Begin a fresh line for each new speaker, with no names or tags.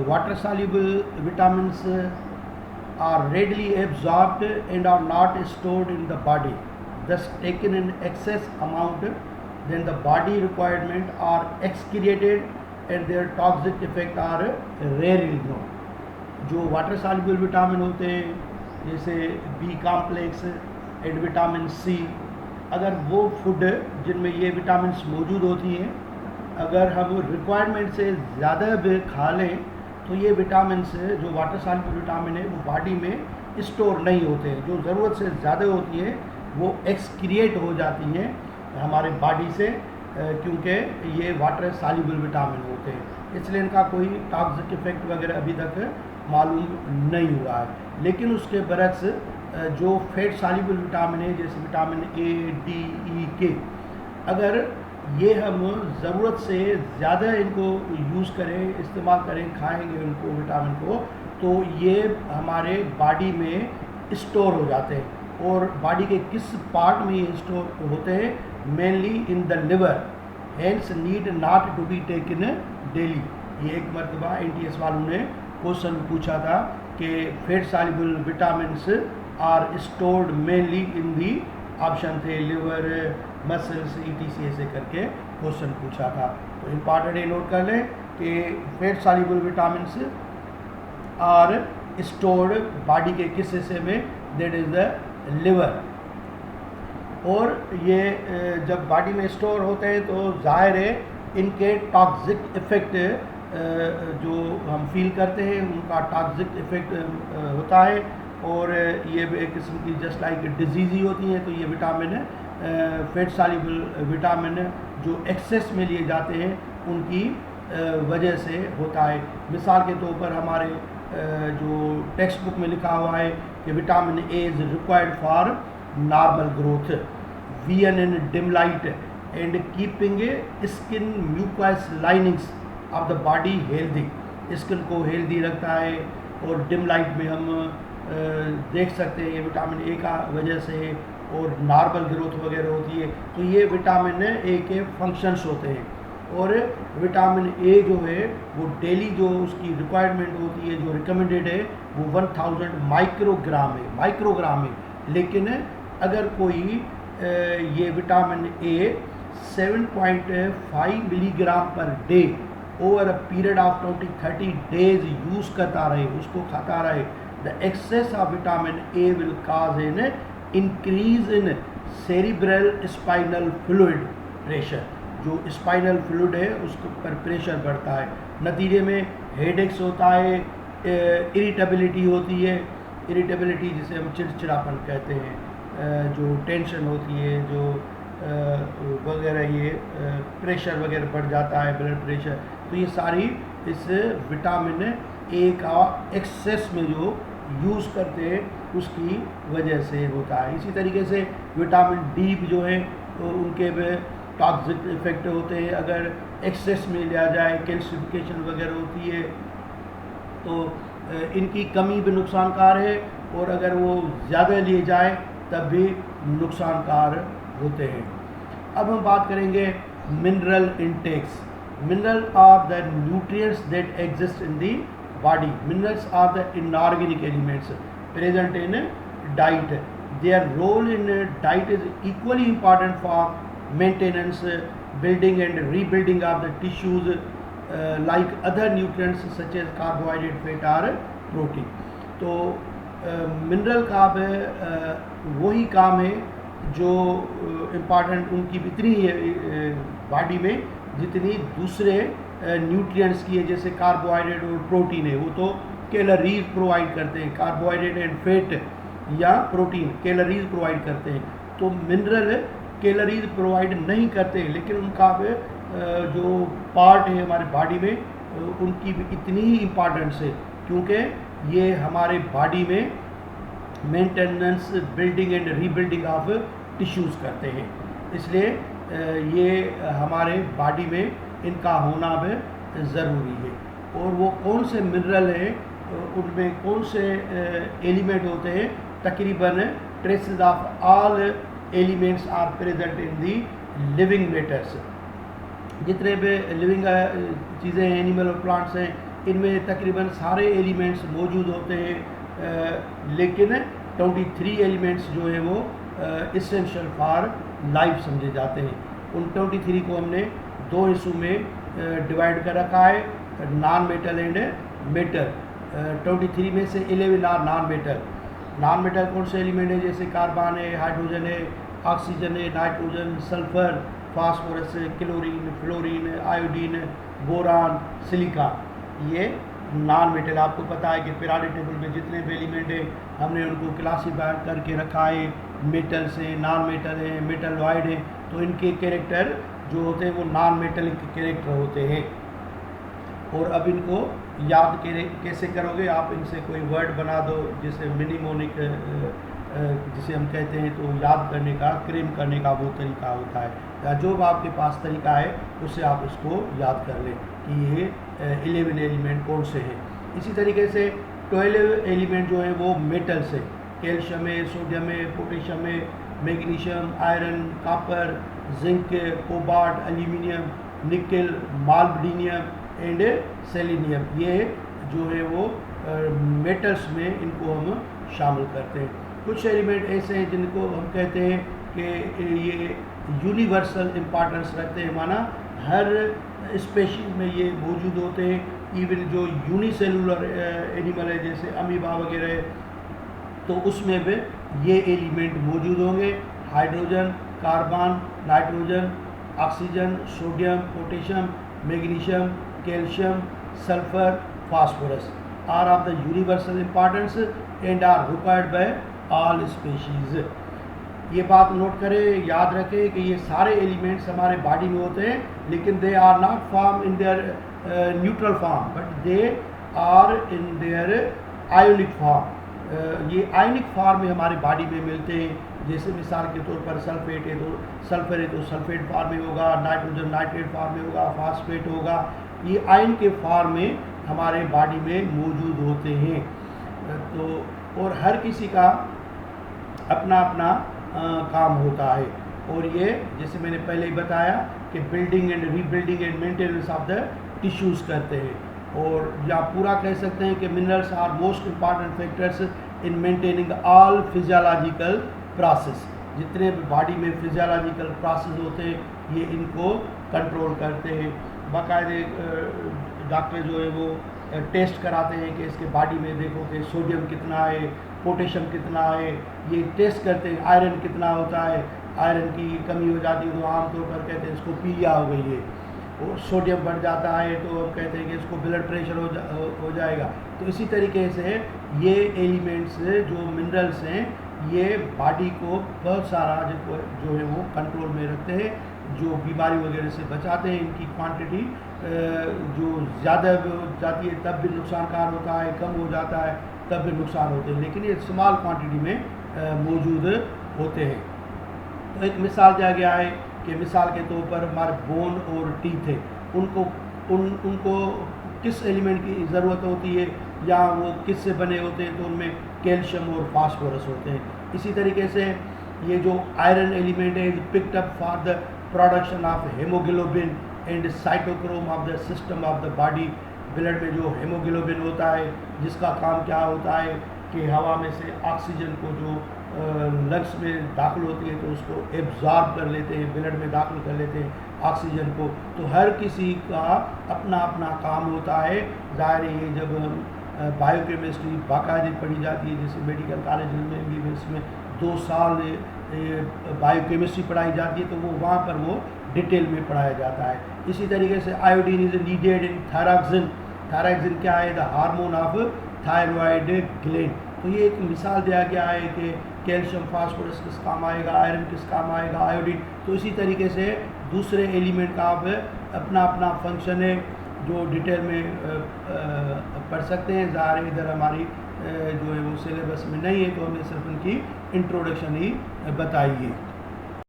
water soluble vitamins are readily absorbed and are not stored in the body, thus taken in excess amount, then the body requirement are excreted and their toxic effect are rarely known. जो water soluble vitamin होते हैं जैसे B complex and vitamin C, अगर वो food जिनमें ये vitamins मौजूद होती हैं अगर हम रिक्वायरमेंट से ज़्यादा भी खा लें तो ये विटामिन्स जो वाटर सॉल्युबल विटामिन है वो बॉडी में स्टोर नहीं होते हैं, जो ज़रूरत से ज़्यादा होती हैं वो एक्सक्रिएट हो जाती हैं हमारे बॉडी से, क्योंकि ये वाटर सॉल्युबल विटामिन होते हैं, इसलिए इनका कोई टॉक्सिक इफेक्ट वगैरह अभी तक मालूम नहीं हुआ है। लेकिन उसके बरक्स जो फैट सॉल्युबल विटामिन है जैसे विटामिन ए, डी, ई, के, अगर ये हम ज़रूरत से ज़्यादा इनको यूज़ करें, इस्तेमाल करें, खाएंगे उनको विटामिन को, तो ये हमारे बॉडी में स्टोर हो जाते हैं। और बॉडी के किस पार्ट में ये स्टोर होते हैं? Mainly in the liver, hence need not to be taken daily. ये एक मरतबा NTS वालों ने क्वेश्चन पूछा था कि fat soluble vitamins are stored mainly in the, option थे लिवर, मसल्स, ETC ऐसे करके क्वेश्चन पूछा था। तो इम्पॉर्टेंट ये नोट कर लें कि fat soluble vitamins are stored body के किस हिस्से में? That is the liver. और ये जब बॉडी में स्टोर होते हैं तो जाहिर है इनके टॉक्सिक इफ़ेक्ट जो हम फील करते हैं उनका टॉक्सिक इफ़ेक्ट होता है, और ये भी एक किस्म की जस्ट लाइक डिजीज़ ही होती हैं। तो ये विटामिन फैट सॉल्युबल विटामिन जो एक्सेस में लिए जाते हैं उनकी वजह से होता है। मिसाल के तौर पर हमारे जो टेक्स्ट बुक में लिखा हुआ है कि vitamin A is required for normal growth, vision in dim light and keeping skin mucus linings of the body healthy. Skin को हेल्दी रखता है, और डिम लाइट में हम देख सकते हैं ये विटामिन ए का वजह से, और नॉर्मल ग्रोथ वगैरह होती है। तो ये विटामिन ए के फंक्शंस होते हैं। और विटामिन ए जो है वो डेली जो उसकी रिक्वायरमेंट होती है, जो रिकमेंडेड है, वो 1000 माइक्रोग्राम है। लेकिन अगर कोई ये vitamin A 7.5 milligram per day over a period of 20-30 days use करता रहे, उसको खाता रहे, the excess of vitamin A will cause an increase in cerebral spinal fluid pressure. जो स्पाइनल फ्लूइड है उसके ऊपर प्रेशर बढ़ता है, नतीजे में हेडेक्स होता है, इरिटेबिलिटी होती है। इरिटेबिलिटी जिसे हम चिड़चिड़ापन कहते हैं, जो टेंशन होती है, जो वगैरह, ये प्रेशर वगैरह बढ़ जाता है, ब्लड प्रेशर। तो ये सारी इस विटामिन ए का एक्सेस में जो यूज़ करते हैं उसकी वजह से होता है। इसी तरीके से विटामिन डी जो है तो उनके में टॉक्सिक इफेक्ट होते हैं। अगर एक्सेस में लिया जाए, कैल्शिफिकेशन वगैरह होती है, तो इनकी कमी भी नुकसानकार है, और अगर वो ज़्यादा लिए जाए तब भी नुकसानकार होते हैं। अब हम बात करेंगे mineral intakes. Mineral are the nutrients that exist in the body. Minerals are the inorganic elements present in diet. Their role in diet is equally important for maintenance, building and rebuilding of the tissues, like other nutrients such as carbohydrate, fat or protein. तो mineral का वही काम है जो important उनकी इतनी है body में जितनी दूसरे न्यूट्रिएंट्स की है, जैसे कार्बोहाइड्रेट और प्रोटीन है, वो तो कैलोरीज प्रोवाइड करते हैं। कार्बोहाइड्रेट एंड फैट या प्रोटीन कैलोरीज प्रोवाइड करते हैं, तो मिनरल कैलोरीज प्रोवाइड नहीं करते, लेकिन उनका जो पार्ट है हमारे बॉडी में उनकी भी इतनी ही इम्पॉर्टेंस है, क्योंकि ये हमारे बॉडी में maintenance, building and rebuilding of tissues करते हैं। इसलिए ये हमारे बॉडी में इनका होना भी ज़रूरी है। और वो कौन से मिनरल हैं, उनमें कौन से एलिमेंट होते हैं? तकरीबन traces of all elements are present in the living matters. जितने भी लिविंग चीज़ें हैं, एनिमल और प्लांट्स हैं, इनमें तकरीबन सारे एलिमेंट्स मौजूद होते हैं, लेकिन 23 एलिमेंट्स जो है वो इसेंशियल फॉर लाइफ समझे जाते हैं। उन 23 को हमने दो हिस्सों में डिवाइड कर रखा है, नॉन मेटल एंड मेटल। 23 में से 11 are non metal. Non metal कौन से एलिमेंट है? जैसे कार्बन है, हाइड्रोजन है, ऑक्सीजन है, nitrogen, sulphur, phosphorus, chlorine, fluorine, iodine, boron, silica. ये नॉन मेटल। आपको पता है कि पीरियोडिक टेबल में जितने भी एलिमेंट हैं हमने उनको क्लासीफाई करके रखा है, मेटल से, नॉन मेटल है, मेटलॉइड है। तो इनके कैरेक्टर जो होते हैं वो नॉन मेटल के कैरेक्टर होते हैं। और अब इनको याद कैसे करोगे? आप इनसे कोई वर्ड बना दो, जैसे मिनिमोनिक जिसे हम कहते हैं, तो याद करने का, क्रेम करने का वो तरीका होता है, या जो भी आपके पास तरीका है उससे आप इसको याद कर लें कि ये 11 एलिमेंट कौन से हैं। इसी तरीके से 12 एलिमेंट जो है वो मेटल से, कैल्शियम है, सोडियम है, पोटेशियम है, magnesium, iron, copper, zinc, cobalt, aluminium, निकल, मॉलिब्डेनम एंड सेलेनियम। ये जो है वो मेटल्स में इनको हम शामिल करते हैं। कुछ एलिमेंट ऐसे हैं जिनको हम कहते हैं कि ये यूनिवर्सल इम्पॉर्टेंस रखते हैं, माना हर स्पेशीज में ये मौजूद होते हैं। इवन जो यूनिसेलुलर एनिमल है जैसे अमीबा वगैरह है, तो उसमें भी ये एलिमेंट मौजूद होंगे। Hydrogen, carbon, nitrogen, oxygen, sodium, potassium, magnesium, calcium, sulphur, phosphorus are of the universal importance and are required by all species. ये बात नोट करें, याद रखें कि ये सारे एलिमेंट्स हमारे बॉडी में होते हैं, लेकिन they are not form in their neutral form, but they are in their ionic form. ये आयोनिक फॉर्म में हमारे बॉडी में मिलते हैं। जैसे मिसाल के तौर पर सल्फेट है तो सल्फर है तो सल्फेट फॉर्म में होगा, नाइट्रोजन नाइट्रेट फॉर्म में होगा, फास्फेट होगा। ये आयन के फॉर्म में हमारे बॉडी में मौजूद होते हैं। तो और हर किसी का अपना अपना काम होता है। और ये जैसे मैंने पहले ही बताया कि building and rebuilding and maintenance of the tissues करते हैं। और या पूरा कह सकते हैं कि minerals are most important factors in maintaining all physiological process. जितने भी बॉडी में फिजियोलॉजिकल प्रोसेस होते हैं ये इनको कंट्रोल करते हैं। बाकायदे डॉक्टर जो है वो टेस्ट कराते हैं कि इसके बॉडी में देखो कि सोडियम कितना है, पोटेशियम कितना है, ये टेस्ट करते हैं। आयरन कितना होता है, आयरन की कमी हो जाती है तो आमतौर पर कहते हैं इसको पीलिया हो गई है। और सोडियम बढ़ जाता है तो हम कहते हैं कि इसको ब्लड प्रेशर हो जाएगा। तो इसी तरीके से ये एलिमेंट्स जो मिनरल्स हैं ये बॉडी को बहुत सारा जो है वो कंट्रोल में रखते हैं, जो बीमारी वगैरह से बचाते हैं। इनकी क्वांटिटी जो ज़्यादा हो जाती है तब भी नुकसानकार होता है, कम हो जाता है तब भी नुकसान होते हैं, लेकिन ये स्मॉल क्वांटिटी में मौजूद होते हैं। तो एक मिसाल दिया गया है कि मिसाल के तौर पर हमारे बोन और टीथ है, उनको किस एलिमेंट की ज़रूरत होती है या वो किस से बने होते हैं, तो उनमें कैल्शियम और फास्फोरस होते हैं। इसी तरीके से ये जो आयरन एलिमेंट है picked up for the production of haemoglobin and cytochrome of the system of the body. Blood में जो हेमोग्लोबिन होता है जिसका काम क्या होता है कि हवा में से ऑक्सीजन को जो लंग्स में दाखिल होती है तो उसको एब्जॉर्ब कर लेते हैं, ब्लड में दाखिल कर लेते हैं ऑक्सीजन को। तो हर किसी का अपना अपना काम होता है। ज़ाहिर है ये जब हम बायोकेमिस्ट्री बाकायदे पढ़ी जाती है, जैसे मेडिकल कॉलेज में भी इसमें 2 साल बायोकेमिस्ट्री पढ़ाई जाती है, तो वो वहाँ पर वो डिटेल में पढ़ाया जाता है। इसी तरीके से iodine is needed in thyroxine. Thyroxine क्या है? The hormone of thyroid gland. तो ये एक मिसाल दिया गया है कि कैल्शियम फास्फोरस किस काम आएगा, आयरन किस काम आएगा, आयोडीन। तो इसी तरीके से दूसरे एलिमेंट का आप अपना अपना फंक्शन है जो डिटेल में पढ़ सकते हैं। ज़ाहिर इधर हमारी जो है वो सिलेबस में नहीं है, तो हमने सिर्फ उनकी इंट्रोडक्शन ही बताई है।